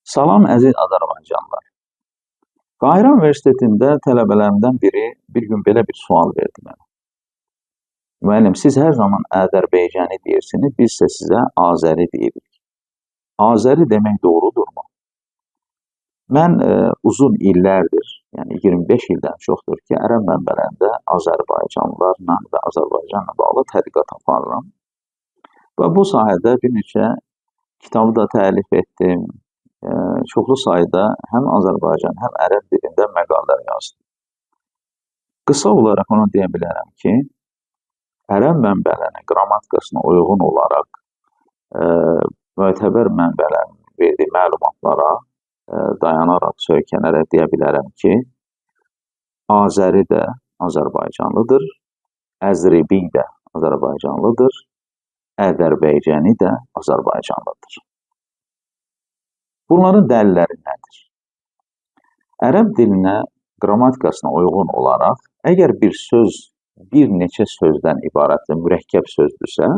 Salam əziz Azərbaycanlılar. Qahirə Universitetində tələbələrimdən biri bir gün belə bir sual verdi mənə. Müəllim, siz hər zaman Azərbaycani deyirsiniz, biz isə sizə Azəri deyirik. Azəri demək doğrudurmu? Mən uzun illərdir, yəni 25 ildən çoxdur ki, ərəb mənbələrində Azərbaycanlılarla və Azərbaycanla bağlı tədqiqat aparıram. Və bu sahədə bir neçə kitabı da təlif etdim. Çoxlu sayda həm Azərbaycan, həm ərəb dilində məqalələr yazdım. Qısa olaraq onu deyə bilərəm ki, ərəb mənbələrinin qrammatikasına uyğun olaraq mötəbər mənbələrin verdiyi məlumatlara dayanaraq, söykənərək deyə bilərəm ki, Azəri də Azərbaycanlıdır, Əzribi də Azərbaycanlıdır, Ədərbəycani də Azərbaycanlıdır. Bunların dəlilləri nədir? Ərəb dilinə, qrammatikasına uyğun olaraq, əgər bir söz bir neçə sözdən ibarətdir, mürəkkəb sözdürsə,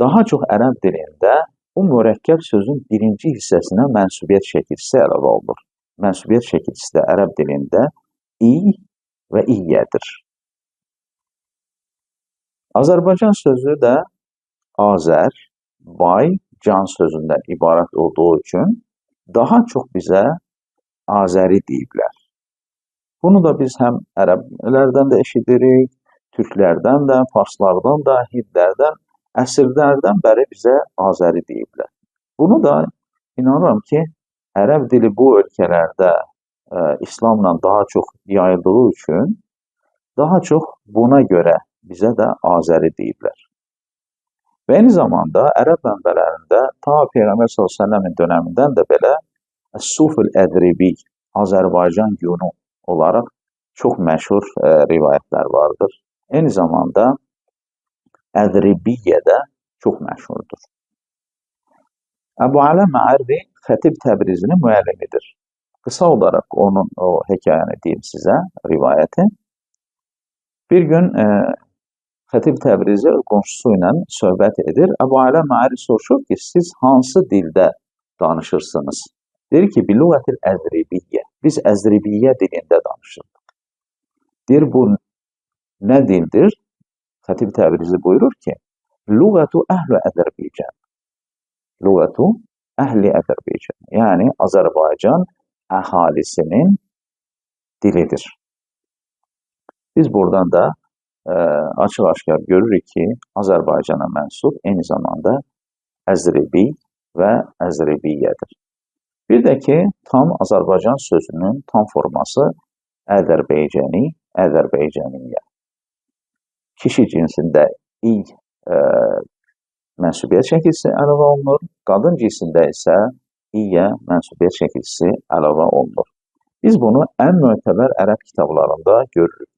daha çox ərəb dilində o mürəkkəb sözün birinci hissəsinə mənsubiyyət şəkilçisi əlavə olunur. Mənsubiyyət şəkilçisi də ərəb dilində i və iyyədir. Azərbaycan sözü də Azər, bay, can sözündən ibarət olduğu üçün daha çox bizə Azəri deyiblər. Bunu da biz həm ərəblərdən də eşidirik, türklərdən də, farslardan da, hindlərdən, əsrlərdən bəri bizə Azəri deyiblər. Bunu da inanıram ki, ərəb dili bu ölkələrdə İslamla daha çox yayıldığı üçün daha çox buna görə bizə də Azəri deyiblər. Və eyni zamanda ərəb mənbələrində ta Peyğəmbər s.ə.v-in dönəmindən də belə Sufil Ədribi, Azərbaycan yunu olaraq çox məşhur rivayətlər vardır. Eyni zamanda Ədribiyyə də çox məşhurdur. Əbu-Ələ Məərri Xətib Təbrizinin müəllimidir. Qısa olaraq onun o hekayəni deyim sizə, rivayəti. Bir gün Xətib Təbrizi qonşusu ilə söhbət edir. Əbu-Ələ Məərri soruşur ki, siz hansı dildə danışırsınız? Deyir ki, bilüğətil əzribiyyə. Biz əzribiyyə dilində danışırıq. Deyir, bu nə dildir? Xətib Təbrizi buyurur ki, lüğətu əhl-i Əzərbaycan. Lüğətu əhl-i Əzərbaycan. Yəni, Azərbaycan əhalisinin dilidir. Biz buradan da açıq-aşkar görürük ki, Azərbaycana mənsub eyni zamanda Əzribi və Əzribiyyədir. Bir də ki, tam Azərbaycan sözünün tam forması Ədərbəycani, Ədərbəycaniyyə. Kişi cinsində i mənsubiyyət şəkilçisi əlavə olunur, qadın cinsində isə iyyə mənsubiyyət şəkilçisi əlavə olunur. Biz bunu ən mötəbər ərəb kitablarında görürük.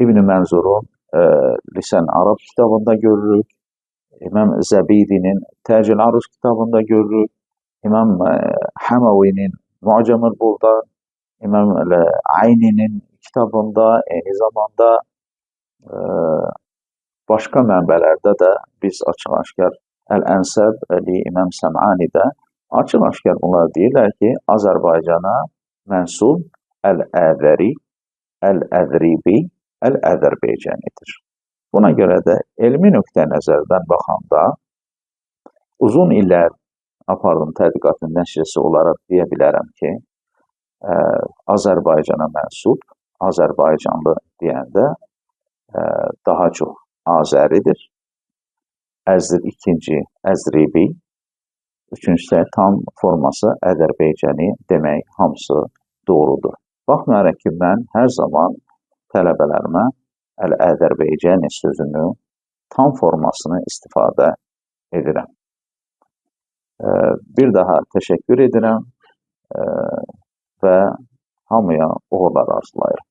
İbn Mənzurun Lisan Arab kitabında görürük, İmam Zəbidinin Təcil Aruz kitabında görürük, İmam Həməvinin Mu'camul Buldan, İmam Ayninin kitabında, eyni zamanda başqa mənbələrdə də biz açıq-aşkar Əl-Ənsəb, İmam Səm'anidə açıq-aşkar bunlar deyirlər ki, Azərbaycana mənsub Əl-Əzəri, Əl-Əzribi, Əl-Əzərbəycanidir. Buna görə də elmi nöqtə nəzərdən baxanda uzun illər apardığım tədqiqatın nəticəsi olaraq deyə bilərəm ki, Azərbaycana mənsub, Azərbaycanlı deyəndə daha çox Azəridir. İkinci Əzribi, üçüncüsü tam forması Ədərbəycani demək hamısı doğrudur. Baxmayaraq ki, mən hər zaman tələbələrimə Əl-Ədərbəycani sözünü tam formasını istifadə edirəm. Bir daha təşəkkür edirəm və hamıya uğurlar arzulayıram.